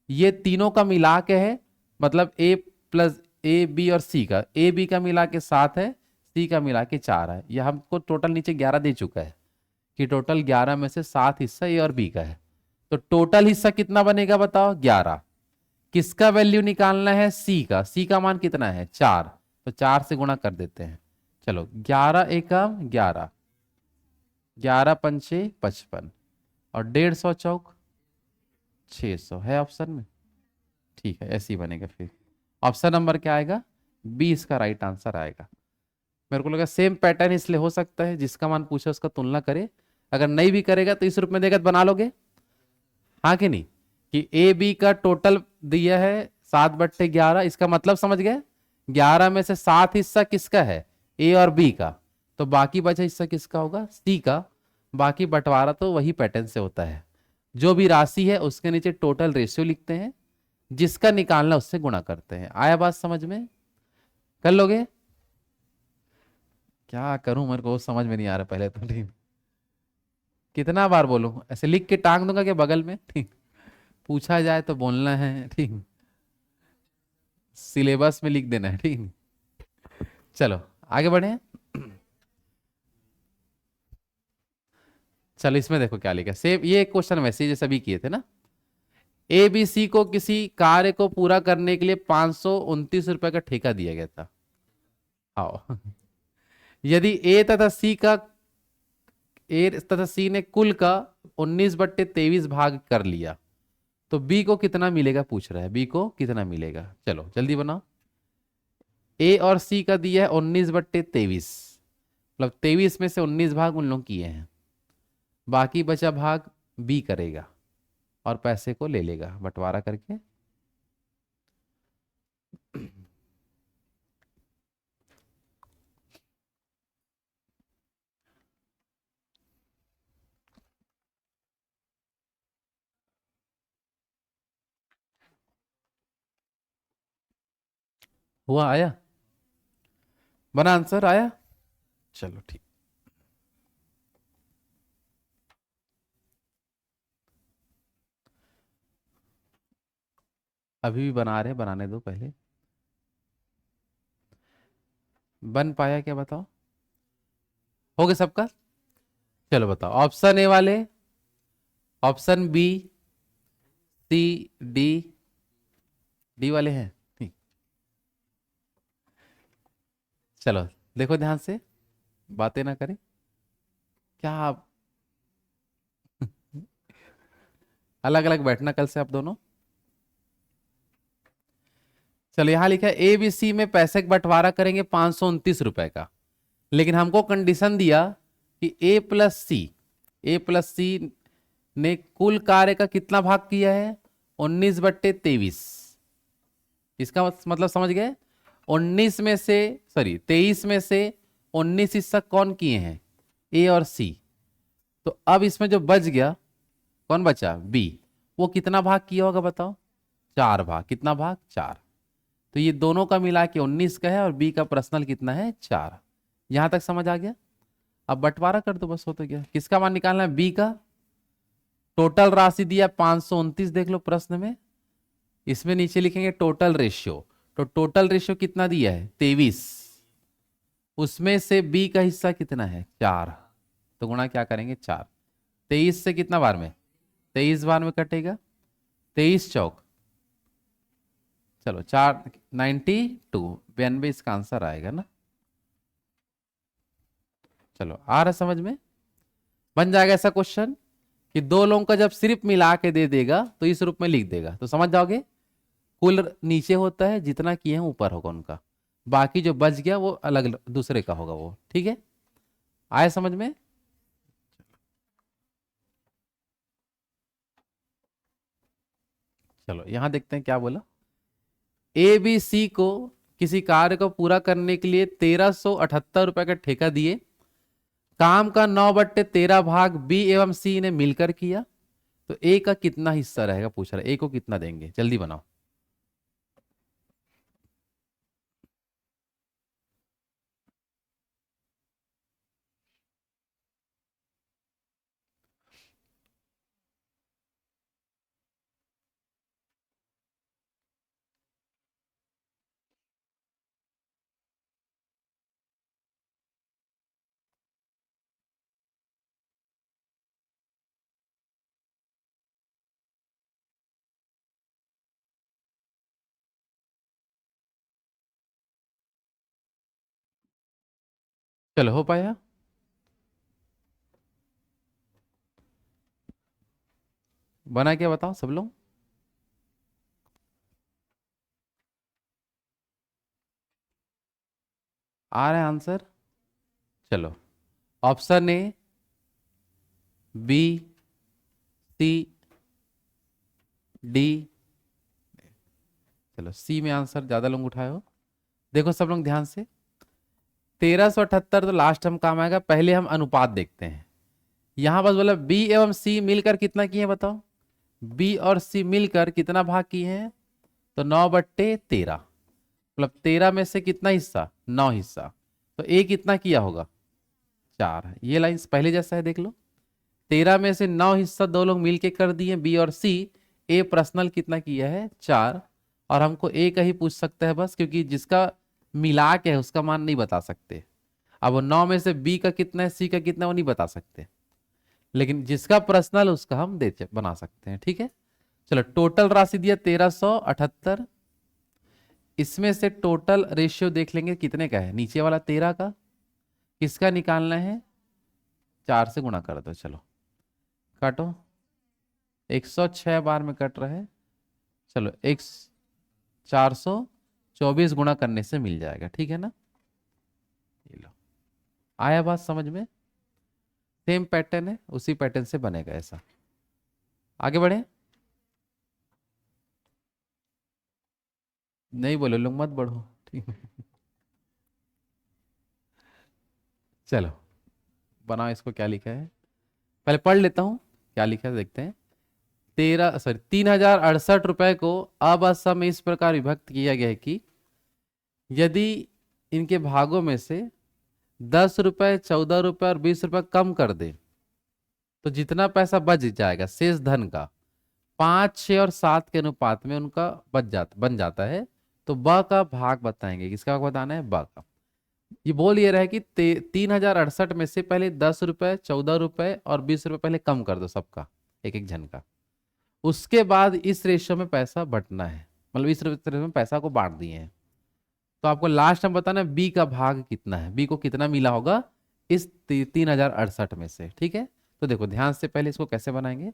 ये तीनों का मिला के है, मतलब ए प्लस ए बी और सी का, ए बी का मिला के 7 है, सी का मिला के 4 है। यह हमको टोटल नीचे 11 दे चुका है कि टोटल 11 में से 7 हिस्सा ए और बी का है। तो टोटल हिस्सा कितना बनेगा बताओ, 11। किसका वैल्यू निकालना है, सी का। सी का मान कितना है 4, तो 4 से गुणा कर देते हैं। चलो 11 एकम 11, 11 पंचे 55 और 150 चौक 600 है ऑप्शन में। ठीक है, ऐसे ही बनेगा। फिर ऑप्शन नंबर क्या आएगा, बी इसका राइट आंसर आएगा। मेरे को लगा सेम पैटर्न इसलिए हो सकता है, जिसका मान पूछे उसका तुलना करे। अगर नहीं भी करेगा तो इस रूप में देगा तो बना लोगे, हाँ कि नहीं, कि ए बी का टोटल दिया है 7/11। इसका मतलब समझ गए, 11 में से 7 हिस्सा किसका है, ए और बी का, तो बाकी बचा हिस्सा किसका होगा, सी का। बाकी बंटवारा तो वही पैटर्न से होता है, जो भी राशि है उसके नीचे टोटल रेशियो लिखते हैं, जिसका निकालना उससे गुणा करते हैं। आया बात समझ में, कर लोगे। क्या करूं, मेरे को समझ में नहीं आ रहा पहले तो। ठीक, कितना बार बोलूं, ऐसे लिख के टांग दूंगा कि बगल में, ठीक, पूछा जाए तो बोलना है, ठीक, सिलेबस में लिख देना है, ठीक। चलो आगे बढ़े। चलो इसमें देखो क्या लिखा, सेम ये क्वेश्चन वैसे ही जैसे अभी किए थे ना। ए बी सी को किसी कार्य को पूरा करने के लिए 529 रुपए का ठेका दिया गया था। आओ यदि ए तथा सी ने कुल का 19/23 भाग कर लिया, तो बी को कितना मिलेगा पूछ रहा है, बी को कितना मिलेगा। चलो जल्दी बनाओ। ए और सी का दिया है 19/23, मतलब 23 में से 19 भाग उन लोग किए हैं, बाकी बचा भाग बी करेगा और पैसे को ले लेगा बंटवारा करके। हुआ, आया, बना आंसर आया। चलो ठीक, अभी भी बना रहे, बनाने दो पहले। बन पाया क्या बताओ, हो गया सबका। चलो बताओ, ऑप्शन ए वाले, option B, C, D, D वाले हैं, ठीक। चलो देखो ध्यान से, बातें ना करें। क्या आप अलग अलग बैठना कल से आप दोनों। चलो यहां लिखा है ए बी सी में पैसे का बंटवारा करेंगे 529 रुपए का, लेकिन हमको कंडीशन दिया कि ए प्लस सी ने कुल कार्य का कितना भाग किया है, 19/23। इसका मतलब समझ गए, 19 में से, सॉरी 23 में से 19 हिस्सा कौन किए हैं, ए और सी। तो अब इसमें जो बच गया, कौन बचा, बी, वो कितना भाग किया होगा बताओ, 4 भाग। कितना भाग, 4। तो ये दोनों का मिला के 19 का है और बी का पर्सनल कितना है, 4। यहां तक समझ आ गया। अब बंटवारा कर दो बस, हो तो गया। किसका मान निकालना है? बी का। टोटल राशि दिया 529, देख लो प्रश्न में। इसमें नीचे लिखेंगे टोटल रेशियो। तो टोटल रेशियो कितना दिया है? 23। उसमें से बी का हिस्सा कितना है? 4। तो गुणा क्या करेंगे? 4। 23 से कितना बार में? 23 बार में कटेगा। 23 चौक, चलो 4, 92, 92 इसका आंसर आएगा ना। चलो आ रहा समझ में? बन जाएगा ऐसा क्वेश्चन कि दो लोगों का जब सिर्फ मिला के दे देगा तो इस रूप में लिख देगा, तो समझ जाओगे। कुल नीचे होता है, जितना किए हैं ऊपर होगा उनका, बाकी जो बच गया वो अलग दूसरे का होगा वो। ठीक है, आए समझ में? चलो यहां देखते हैं क्या बोला। ए बी सी को किसी कार्य को पूरा करने के लिए 1378 रुपए का ठेका दिए। काम का 9/13 भाग बी एवं सी ने मिलकर किया। तो ए का कितना हिस्सा रहेगा पूछ रहा है। ए को कितना देंगे? जल्दी बनाओ। चलो हो पाया? बना क्या बताओ सब लोग। आ रहा है आंसर? चलो, option A, B, C, D. चलो सी में आंसर ज्यादा लोग उठाए हो। देखो सब लोग ध्यान से, 1378 तो लास्ट हम काम आएगा। पहले हम अनुपात देखते हैं। यहां बस बोला बी एवं सी मिलकर कितना किए हैं बताओ। बी और सी मिलकर कितना भाग किए हैं? तो 9/13, मतलब 13 में से कितना हिस्सा? 9 हिस्सा। तो ए कितना किया होगा? 4। ये लाइन पहले जैसा है देख लो। 13 में से 9 हिस्सा दो लोग मिलके कर दिए बी और सी। ए पर्सनल कितना किया है? 4। और हमको ए का ही पूछ सकता है बस, क्योंकि जिसका मिला के है उसका मान नहीं बता सकते। अब वो 9 में से बी का कितना है, सी का कितना है, वो नहीं बता सकते। लेकिन जिसका पर्सनल उसका हम दे बना सकते हैं। ठीक है, चलो टोटल राशि दिया 1378। इसमें से टोटल रेशियो देख लेंगे कितने का है। नीचे वाला 13 का, किसका निकालना है? 4 से गुणा कर दो। चलो काटो, 106 बार में कट रहा है। चलो एक 424 गुणा करने से मिल जाएगा। ठीक है ना? ये लो, आया बात समझ में? सेम पैटर्न है, उसी पैटर्न से बनेगा ऐसा। आगे बढ़े? नहीं बोले लोग मत बढ़ो, ठीक है। चलो बनाओ इसको, क्या लिखा है पहले पढ़ लेता हूं। क्या लिखा है देखते हैं। 3068 रुपए को अब असम में इस प्रकार विभक्त किया गया है कि यदि इनके भागों में से 10 रुपए, 14 रुपए और 20 रुपए कम कर दे तो जितना पैसा बच जाएगा शेष धन का 5, 6 और 7 के अनुपात में उनका बन जाता है। तो ब का भाग बताएंगे। किसका भाग बताना है? ब का। ये रहा है कि 3068 में से पहले 10 रुपए, 14 रुपए और 20 रुपए पहले कम कर दो सबका, एक एक जन का। उसके बाद इस रेशियो में पैसा बंटना है, मतलब इस रेशियो में पैसा को बांट दिए हैं। तो आपको लास्ट में बताना है बी का भाग कितना है, बी को कितना मिला होगा इस 3068 में से। ठीक है, तो देखो ध्यान से, पहले इसको कैसे बनाएंगे।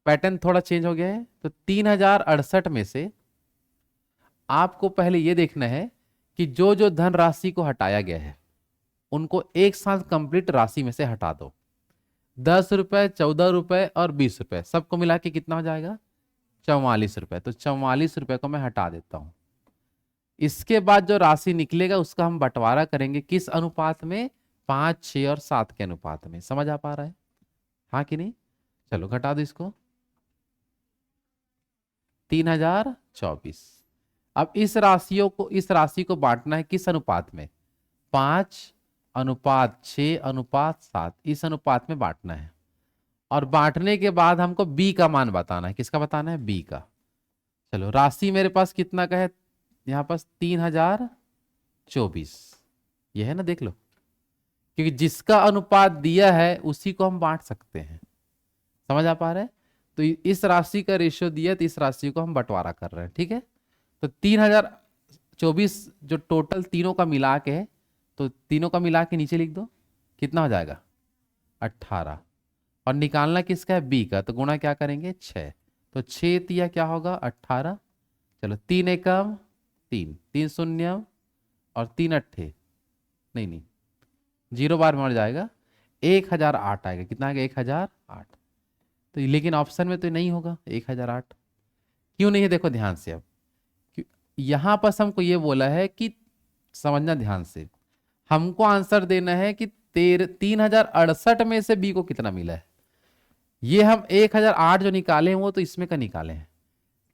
पैटर्न थोड़ा चेंज हो गया है। तो 3068 में से आपको पहले ये देखना है कि जो जो धन राशि को हटाया गया है उनको एक साथ कंप्लीट राशि में से हटा दो। 10 रुपए, 14 रुपए और 20 रुपए सबको मिला के कितना हो जाएगा? 44 रुपए। तो 44 रुपए को मैं हटा देता हूं। इसके बाद जो राशि निकलेगा उसका हम बंटवारा करेंगे किस अनुपात में? 5, 6 और 7 के अनुपात में। समझ आ पा रहा है? हाँ कि नहीं? चलो घटा दो इसको, 3024। अब इस राशि को बांटना है किस अनुपात में? 5 अनुपात 6:7 इस अनुपात में बांटना है। और बांटने के बाद हमको बी का मान बताना है। किसका बताना है? बी का। चलो राशि मेरे पास कितना का है यहाँ पास? 3024। ये है ना, देख लो, क्योंकि जिसका अनुपात दिया है उसी को हम बांट सकते हैं। समझ आ पा रहा है? तो इस राशि का रेशियो दिया तो इस राशि को हम बंटवारा कर रहे हैं। ठीक है, तो 3024 जो टोटल तीनों का मिला के है, तो तीनों का मिला के नीचे लिख दो, कितना हो जाएगा? 18। और निकालना किसका है? बी का। तो गुणा क्या करेंगे? 6। तो 6 तिया क्या होगा? 18। चलो 3 एकम 3, 3 शून्य और 3 अट्ठे, नहीं, 0 बार में मर जाएगा, 1008 आएगा। कितना आएगा? 1008। तो लेकिन ऑप्शन में तो नहीं होगा 1008। क्यों नहीं है? देखो ध्यान से। अब यहां पर हमको ये बोला है कि समझना ध्यान से, हमको आंसर देना है कि 3068 में से बी को कितना मिला है। ये हम 1008 जो निकाले हैं वो तो इसमें का निकाले हैं।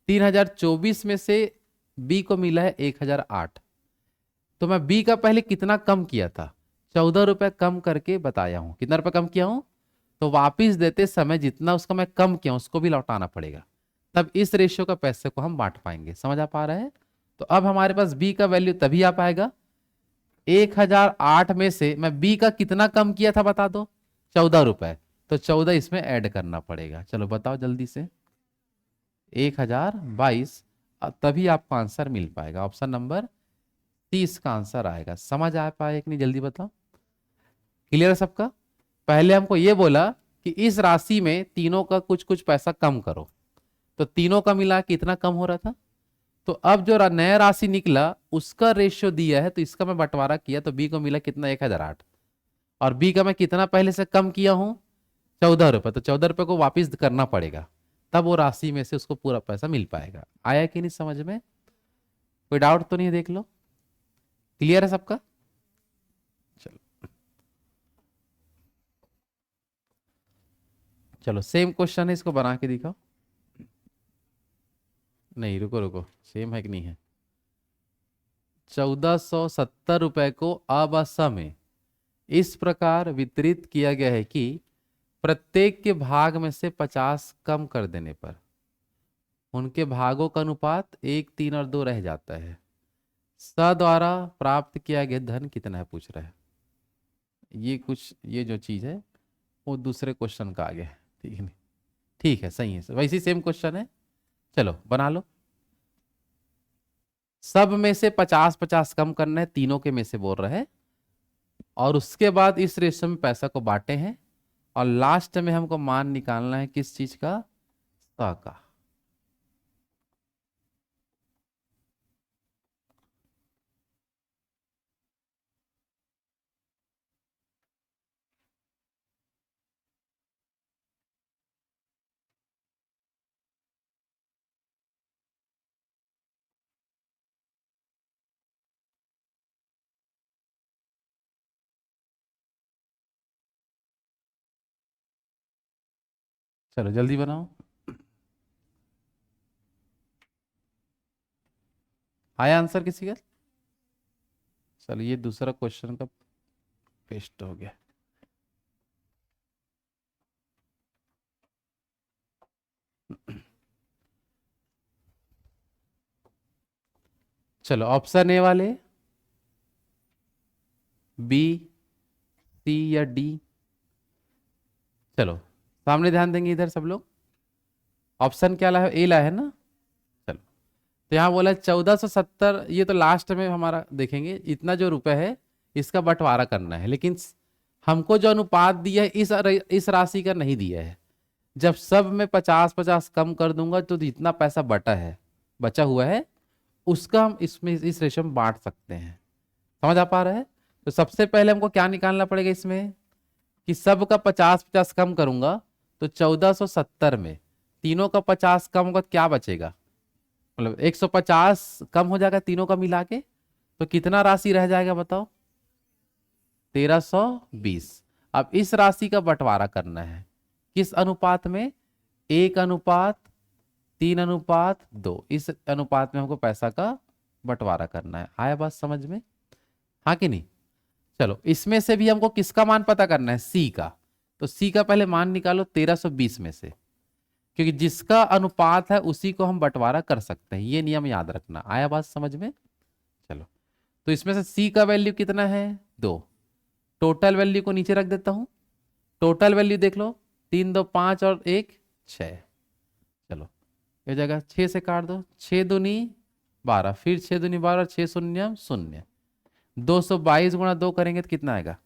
3024 में से बी को मिला है 1008। तो मैं बी का पहले कितना कम किया था? 14 रुपए कम करके बताया हूं। कितना रुपए कम किया हूं? तो वापिस देते समय जितना उसका मैं कम किया उसको भी लौटाना पड़ेगा, तब इस रेशियो का पैसे को हम बांट पाएंगे। समझ आ पा रहे हैं? तो अब हमारे पास बी का वैल्यू तभी आ पाएगा, 1008 में से मैं बी का कितना कम किया था बता दो? 14 रुपए। तो 14 इसमें ऐड करना पड़ेगा। चलो बताओ जल्दी से। 1022। तभी आपको आंसर मिल पाएगा। ऑप्शन नंबर 30 का आंसर आएगा। समझ आ पाए कि नहीं? जल्दी बताओ। क्लियर है सबका? पहले हमको ये बोला कि इस राशि में तीनों का कुछ कुछ पैसा कम करो, तो तीनों का मिला के इतना कम हो रहा था। तो अब जो नया राशि निकला उसका रेशियो दिया है, तो इसका मैं बंटवारा किया तो बी को मिला कितना? 1008। और बी का मैं कितना पहले से कम किया हूं? 14 रुपए। तो 14 रुपए को वापिस करना पड़ेगा, तब वो राशि में से उसको पूरा पैसा मिल पाएगा। आया कि नहीं समझ में? कोई डाउट तो नहीं है? देख लो। क्लियर है सबका? चलो चलो सेम क्वेश्चन है, इसको बना के दिखाओ। नहीं, रुको रुको, सेम है कि नहीं है? 1470 रुपए को अब में इस प्रकार वितरित किया गया है कि प्रत्येक के भाग में से 50 कम कर देने पर उनके भागों का अनुपात 1, 3 और 2 रह जाता है। स द्वारा प्राप्त किया गया धन कितना है पूछ रहा है। ये कुछ ये जो चीज है वो दूसरे क्वेश्चन का आगे है। ठीक है, ठीक है, सही है, वैसे सेम क्वेश्चन है। चलो बना लो। सब में से 50-50 कम करना है, तीनों के में से बोल रहे हैं। और उसके बाद इस रेशो में पैसा को बांटे हैं, और लास्ट में हमको मान निकालना है किस चीज का? स का। चलो जल्दी बनाओ। आया आंसर किसी का? चलो ये दूसरा क्वेश्चन का पेस्ट हो गया। चलो ऑप्शन ए वाले, बी, सी या डी? चलो सामने ध्यान देंगे इधर सब लोग। ऑप्शन क्या लाया? ए लाया है ना। चलो, तो यहाँ बोला 1470, ये तो लास्ट में हमारा देखेंगे। इतना जो रुपए है इसका बंटवारा करना है, लेकिन हमको जो अनुपात दिया है इस राशि का नहीं दिया है। जब सब में 50-50 कम कर दूंगा तो जितना पैसा बटा है, बचा हुआ है, उसका हम इसमें इस रेशो में बांट सकते हैं। समझ आ पा रहा है? तो सबसे पहले हमको क्या निकालना पड़ेगा इसमें कि सब का 50-50 कम करूंगा तो 1470 में तीनों का 50 कम होगा तो क्या बचेगा? मतलब 150 कम हो जाएगा तीनों का मिला के, तो कितना राशि रह जाएगा बताओ? 1320। अब इस राशि का बंटवारा करना है किस अनुपात में? 1:3:2। इस अनुपात में हमको पैसा का बंटवारा करना है। आया बात समझ में? हाँ कि नहीं? चलो इसमें से भी हमको किसका मान पता करना है, सी का। तो सी का पहले मान निकालो 1320 में से, क्योंकि जिसका अनुपात है उसी को हम बंटवारा कर सकते हैं, ये नियम याद रखना। आया बात समझ में? चलो तो इसमें से सी का वैल्यू कितना है, 2। टोटल वैल्यू को नीचे रख देता हूं। टोटल वैल्यू देख लो, 3 2 5 और 1 6। चलो ये जगह 6 से काट दो, 6 दूनी 12, फिर 6 दूनी 12, 6 शून्य शून्य। 222 गुणा 2 करेंगे तो कितना आएगा,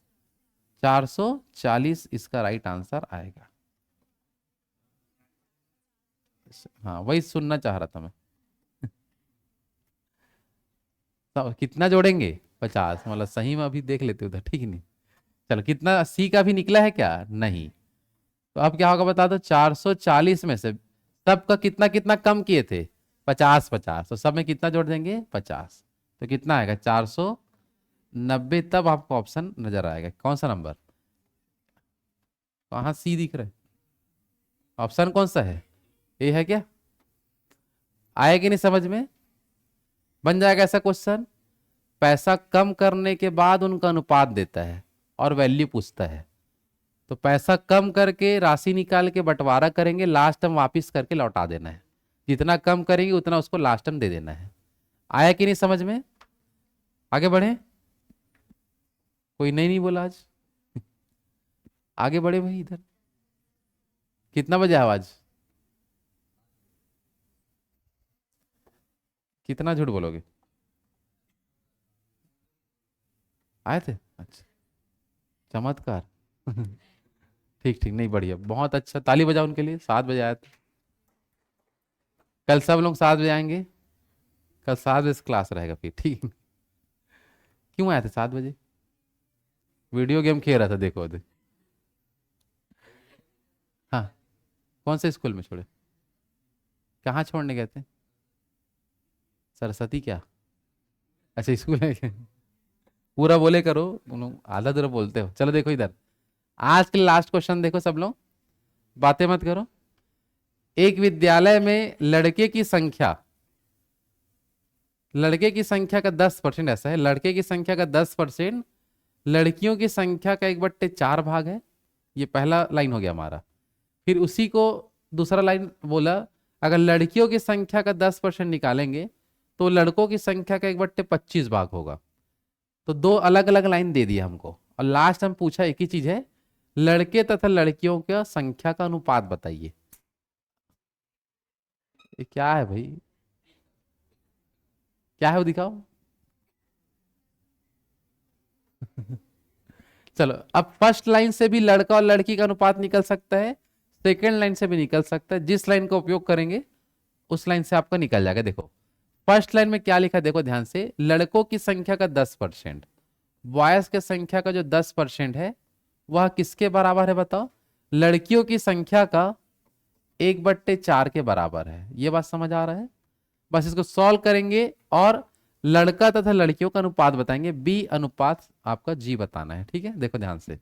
440 इसका राइट आंसर आएगा। हाँ वही सुनना चाह रहा था मैं। तो कितना जोड़ेंगे, 50, मतलब सही में अभी देख लेते उधर, ठीक नहीं। चलो कितना सी का भी निकला है क्या, नहीं। तो अब क्या होगा बता दो, 440 में से सबका कितना कितना कम किए थे, 50 50, तो सब में कितना जोड़ देंगे, 50। तो कितना आएगा, 490। तब आपको ऑप्शन नजर आएगा, कौन सा नंबर, कहाँ सी दिख रहा है, ऑप्शन कौन सा है, ए है क्या? आए कि नहीं समझ में? बन जाएगा ऐसा क्वेश्चन, पैसा कम करने के बाद उनका अनुपात देता है और वैल्यू पूछता है। तो पैसा कम करके राशि निकाल के बंटवारा करेंगे, लास्ट में वापिस करके लौटा देना है। जितना कम करेंगे उतना उसको लास्ट में दे देना है। आया कि नहीं समझ में? आगे बढ़े, कोई नहीं बोला आज। आगे बढ़े भाई इधर। कितना बजे आवाज, कितना झूठ बोलोगे, आए थे, अच्छा चमत्कार। ठीक ठीक, नहीं बढ़िया, बहुत अच्छा, ताली बजाओ उनके लिए, 7 बजे आए थे। कल सब लोग 7 बजे आएंगे, कल 7 बजे से क्लास रहेगा फिर, ठीक। क्यों आए थे 7 बजे, वीडियो गेम खेल रहा था, देखो अभी। हाँ, कौन से स्कूल में छोड़े, कहाँ छोड़ने गए थे, सरस्वती क्या, अच्छा स्कूल है क्या? पूरा बोले करो, तुम लोग आधा दूर बोलते हो। चलो देखो इधर, आज के लास्ट क्वेश्चन देखो सब लोग, बातें मत करो। एक विद्यालय में लड़के की संख्या का 10%, ऐसा है, लड़के की संख्या का 10%, लड़कियों की संख्या का 1/4 भाग है। ये पहला लाइन हो गया हमारा। फिर उसी को दूसरा लाइन बोला, अगर लड़कियों की संख्या का 10% निकालेंगे तो लड़कों की संख्या का 1/25 भाग होगा। तो दो अलग अलग लाइन दे दिया हमको, और लास्ट हम पूछा एक ही चीज है, लड़के तथा लड़कियों का संख्या का अनुपात बताइए। ये क्या है भाई, क्या है वो दिखाओ। चलो अब फर्स्ट लाइन से भी लड़का और लड़की का अनुपात निकल सकता है, सेकेंड लाइन से भी निकल सकता है, जिस लाइन का उपयोग करेंगे उस लाइन से आपका निकल जाएगा। देखो फर्स्ट लाइन में क्या लिखा है, देखो ध्यान से, लड़कों की संख्या का 10%, बॉयज की संख्या का जो 10% है वह किसके बराबर है बताओ, लड़कियों की संख्या का 1/4 के बराबर है। ये बात समझ आ रहा है? बस इसको सॉल्व करेंगे और लड़का तथा लड़कियों का अनुपात बताएंगे, बी अनुपात आपका जी बताना है, ठीक है। देखो ध्यान से,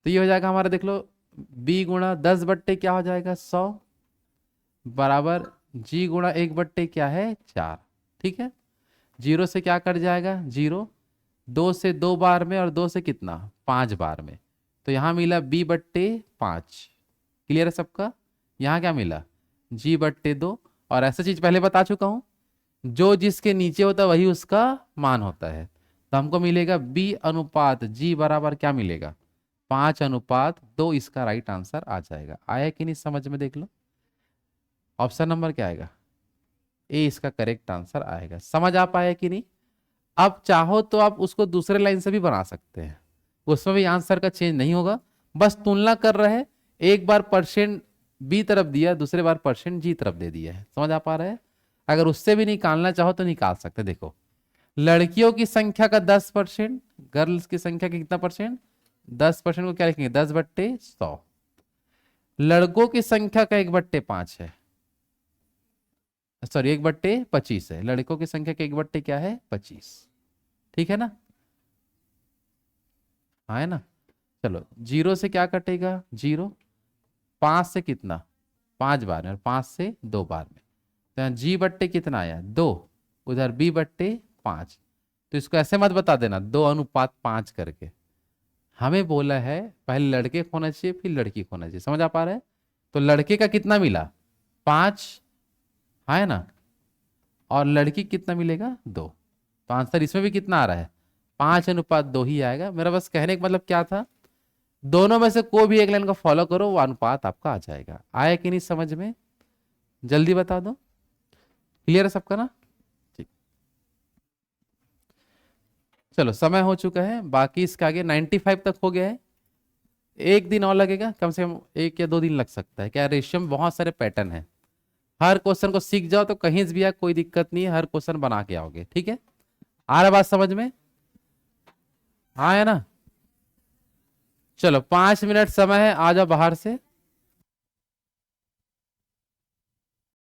तो ये हो जाएगा हमारा, देख लो, बी गुणा 10 क्या हो जाएगा, 100, बराबर जी गुणा 1 क्या है, 4, ठीक है। जीरो से क्या कट जाएगा, जीरो, 2 से 2 बार में और 2 से कितना, 5 बार में, तो यहां मिला b/5। क्लियर है सबका? यहां क्या मिला, g/2। और ऐसा चीज पहले बता चुका हूं, जो जिसके नीचे होता है वही उसका मान होता है। तो हमको मिलेगा b अनुपात g बराबर क्या मिलेगा, 5/2, इसका राइट आंसर आ जाएगा। आया कि नहीं समझ में, देख लो ऑप्शन नंबर क्या आएगा, ए इसका करेक्ट आंसर आएगा। समझ आ पाया कि नहीं? अब चाहो तो आप उसको दूसरे लाइन से भी बना सकते हैं, उसमें भी आंसर का चेंज नहीं होगा, बस तुलना कर रहे हैं, एक बार परसेंट बी तरफ दिया, दूसरे बार परसेंट जी तरफ दे दिया है। समझ आ पा रहा है? अगर उससे भी निकालना चाहो तो निकाल सकते। देखो लड़कियों की संख्या का 10%, गर्ल्स की संख्या का कितना परसेंट, 10% को क्या लिखेंगे, 10/100। लड़कों की संख्या का 1/5 है, सॉरी 1/25 है, लड़कों की संख्या का 1 क्या है, 25, ठीक है ना? हाँ है ना? चलो जीरो से क्या कटेगा, जीरो, 5 से कितना, 5 बार में, और 5 से 2 बार में, तो यहाँ जी बट्टे कितना आया, 2, उधर b/5, तो इसको ऐसे मत बता देना 2:5 करके। हमें बोला है पहले लड़के को होना चाहिए फिर लड़की को होना चाहिए, समझ आ पा रहा है? तो लड़के का कितना मिला 5, हाँ है ना, और लड़की कितना मिलेगा 2। तो आंसर इसमें भी कितना आ रहा है 5:2 ही आएगा। मेरा बस कहने का मतलब क्या था, दोनों में से कोई भी एक लाइन को फॉलो करो, वो अनुपात आपका आ जाएगा। आया कि नहीं समझ में? जल्दी बता दो। क्लियर है सबका ना? ठीक, चलो समय हो चुका है, बाकी इसका आगे 95 तक हो गया है। एक दिन और लगेगा, कम से कम 1 या 2 दिन लग सकता है। क्या रेशियो में बहुत सारे पैटर्न है, हर क्वेश्चन को सीख जाओ तो कहीं से भी आ कोई दिक्कत नहीं है, हर क्वेश्चन बना के आओगे। ठीक है, आ रहा बात समझ में? हाँ है ना? चलो 5 मिनट समय है, आ जाओ बाहर से।